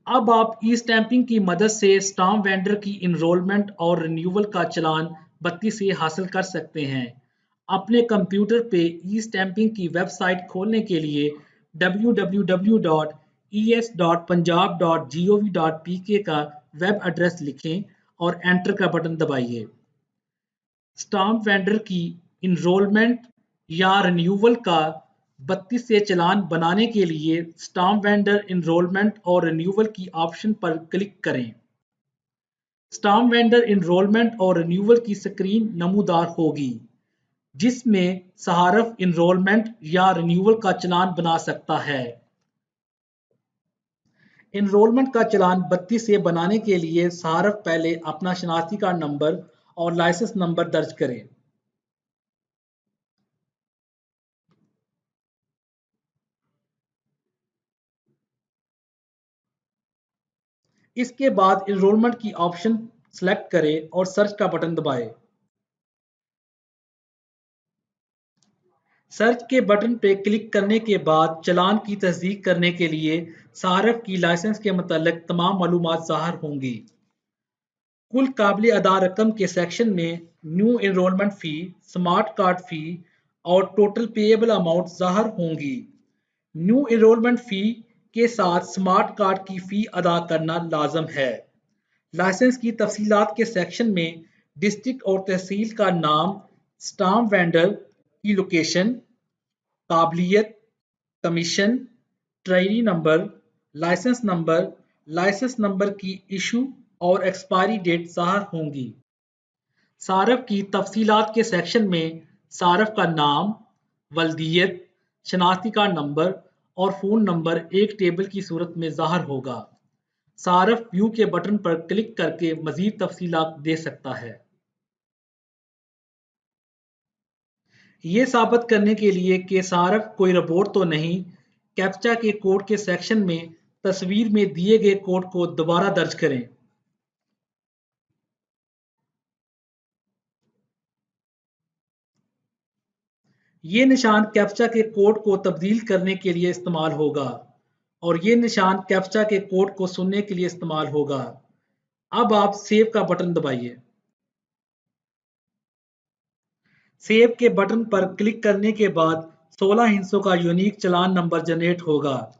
अब आप ई स्टैंपिंग की मदद से स्टाम्प वेंडर की इनरोलमेंट और रिन्यूअल का चालान बत्ती से हासिल कर सकते हैं। अपने कंप्यूटर पे ई स्टैंपिंग की वेबसाइट खोलने के लिए www.es.punjab.gov.pk का वेब एड्रेस लिखें और एंटर का बटन दबाइए। स्टाम्प वेंडर की इनरोलमेंट या रिन्यूअल का बत्ती से चालान बनाने के लिए स्टाम्प वेंडर इनरोलमेंट और रिन्यूअल की ऑप्शन पर क्लिक करें। स्टाम्प वेंडर इनरोलमेंट और रिन्यूअल की स्क्रीन नमूदार होगी, जिसमें सहारफ इनरोलमेंट या रिन्यूअल का चालान बना सकता है। इनरोलमेंट का चालान बत्ती से बनाने के लिए सहारफ पहले अपना शनाख्ती कार्ड नंबर और लाइसेंस नंबर दर्ज करें। इसके बाद इनरोलमेंट की ऑप्शन सेलेक्ट करें और सर्च का बटन दबाएं। सर्च के बटन पर क्लिक करने के बाद चालान की तस्दीक करने के लिए सहारफ की लाइसेंस के मुतालिक तमाम मालूमात ज़ाहिर होंगी। कुल काबिल अदा रकम के सेक्शन में न्यू इनरोलमेंट फ़ी, स्मार्ट कार्ड फ़ी और टोटल पेएबल अमाउंट ज़ाहिर होंगी। न्यू इनरोलमेंट फ़ी के साथ स्मार्ट कार्ड की फ़ी अदा करना लाजम है। लाइसेंस की तफसीलात के सेक्शन में डिस्ट्रिक्ट और तहसील का नाम, स्टाम्प वेंडर की लोकेशन, काबिलियत, commission, trainee number, licence number की इशू और एक्सपायरी डेट ज़ाहिर होंगी। सारफ की तफसीलात के सेक्शन में सारफ का नाम, वल्दियत, शनाख्ती कार्ड नंबर और फ़ोन नंबर एक टेबल की सूरत में ज़ाहिर होगा। सारफ व्यू के बटन पर क्लिक करके मज़ीद तफसीलात दे सकता है। ये साबित करने के लिए कि सारफ कोई रोबोट तो नहीं, कैप्चा के कोड के सेक्शन में तस्वीर में दिए गए कोड को दोबारा दर्ज करें। ये निशान कैप्चा के कोड को तब्दील करने के लिए इस्तेमाल होगा और ये निशान कैप्चा के कोड को सुनने के लिए इस्तेमाल होगा। अब आप सेव का बटन दबाइए। सेव के बटन पर क्लिक करने के बाद 16 हिस्सों का यूनिक चालान नंबर जनरेट होगा।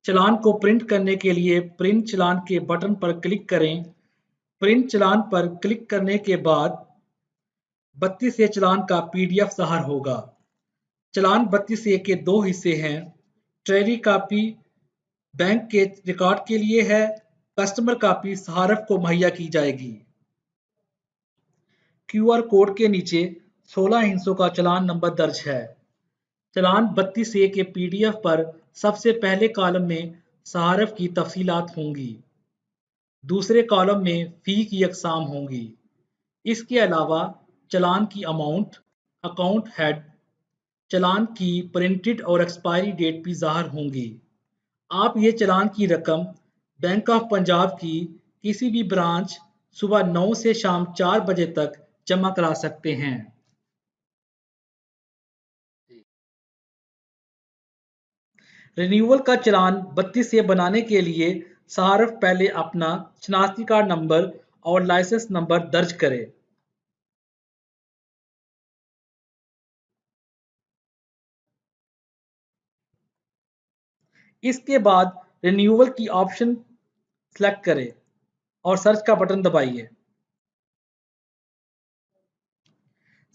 चालान को प्रिंट करने के लिए प्रिंट चालान के बटन पर क्लिक करें। प्रिंट चालान पर क्लिक करने के बाद 32 से चालान का पीडीएफ ज़ाहिर होगा। चालान 32A के दो हिस्से हैं। ट्रेरी कापी बैंक के रिकॉर्ड के लिए है, कस्टमर कापी सहारफ को मुहैया की जाएगी। क्यूआर कोड के नीचे 16 हिस्सों का चालान नंबर दर्ज है। चालान 32A के पीडीएफ पर सबसे पहले कॉलम में सहारफ की तफसीलात होंगी, दूसरे कॉलम में फ़ी की अक़साम होंगी। इसके अलावा चालान की अमाउंट, अकाउंट हेड, चालान की प्रिंटेड और एक्सपायरी डेट भी ज़ाहिर होंगी। आप ये चालान की रकम बैंक ऑफ पंजाब की किसी भी ब्रांच सुबह 9 से शाम 4 बजे तक जमा करा सकते हैं। रिन्यूअल का चालान 32 से बनाने के लिए सहारफ पहले अपना शनाख्ती कार्ड नंबर और लाइसेंस नंबर दर्ज करे। इसके बाद रिन्यूअल की ऑप्शन सेलेक्ट करें और सर्च का बटन दबाइए।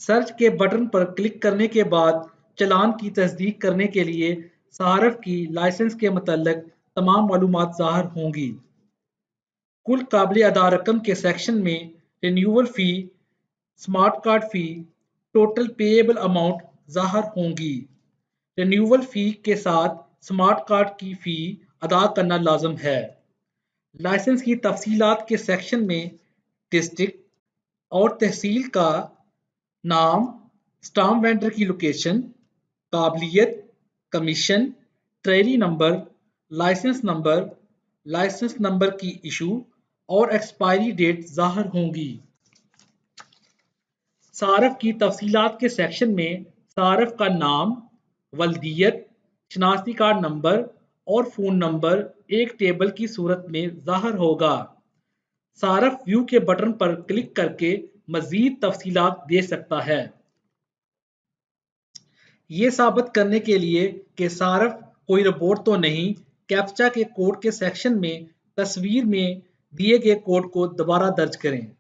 सर्च के बटन पर क्लिक करने के बाद चालान की तस्दीक करने के लिए सहारफ की लाइसेंस के मुतालिक तमाम मालूमात ज़ाहिर होंगी। कुल काबिल अदा रकम के सेक्शन में रिन्यूअल फ़ी, स्मार्ट कार्ड फ़ी, टोटल पेएबल अमाउंट ज़ाहिर होंगी। रिन्यूअल फ़ी के साथ स्मार्ट कार्ड की फ़ी अदा करना लाजम है। लाइसेंस की तफसीलात के सेक्शन में डिस्ट्रिक्ट और तहसील का नाम, स्टाम्प वेंडर की लोकेशन, काबिलियत, commission, trainee number, licence number की इशू और एक्सपायरी डेट ज़ाहिर होंगी। सारफ की तफसीलात के सेक्शन में सारफ का नाम, वल्दियत, शनाख्ती कार्ड नंबर और फ़ोन नंबर एक टेबल की सूरत में ज़ाहिर होगा। सारफ व्यू के बटन पर क्लिक करके मज़ीद तफ़सीलात दे सकता है। ये साबित करने के लिए कि सारफ कोई रोबोट तो नहीं, कैप्चा के कोड के सेक्शन में तस्वीर में दिए गए कोड को दोबारा दर्ज करें।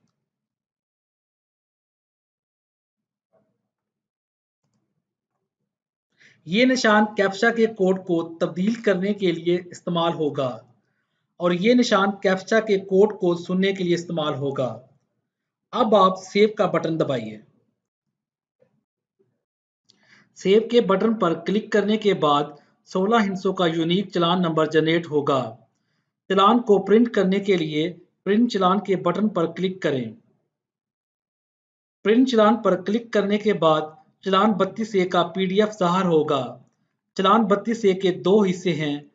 ये निशान कैप्चा के कोड को तब्दील करने के लिए इस्तेमाल होगा और ये निशान कैप्चा के कोड को सुनने के लिए इस्तेमाल होगा। अब आप सेव का बटन दबाइए। सेव के बटन पर क्लिक करने के बाद 16 हिस्सों का यूनिक चालान नंबर जनरेट होगा। चालान को प्रिंट करने के लिए प्रिंट चालान के बटन पर क्लिक करें। प्रिंट चालान पर क्लिक करने के बाद चालान 32A का PDF ज़ाहिर होगा। चालान 32A के दो हिस्से हैं,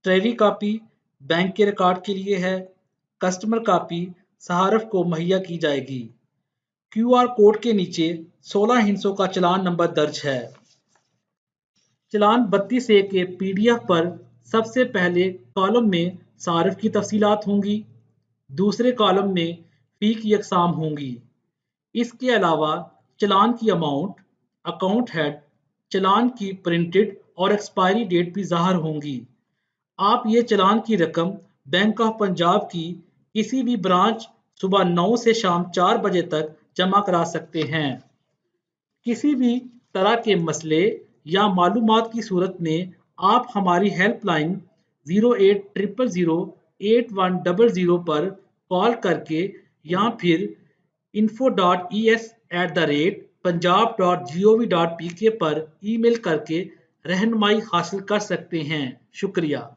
ट्रेरी कॉपी बैंक के रिकॉर्ड के लिए है, कस्टमर कॉपी सहारफ को मुहैया की जाएगी। QR कोड के नीचे 16 हिस्सों का चालान नंबर दर्ज है। चालान 32A के PDF पर सबसे पहले कॉलम में सारिफ की तफसीलात होंगी, दूसरे कॉलम में फ़ी की अक़साम होंगी। इसके अलावा चालान की अमाउंट, अकाउंट हेड, चालान की प्रिंटेड और एक्सपायरी डेट भी ज़ाहिर होंगी। आप ये चालान की रकम बैंक ऑफ पंजाब की किसी भी ब्रांच सुबह 9 से शाम 4 बजे तक जमा करा सकते हैं। किसी भी तरह के मसले या मालूमात की सूरत में आप हमारी हेल्पलाइन 08000810 पर कॉल करके या फिर info.es@punjab.gov.pk पर ईमेल करके रहनुमाई हासिल कर सकते हैं। शुक्रिया।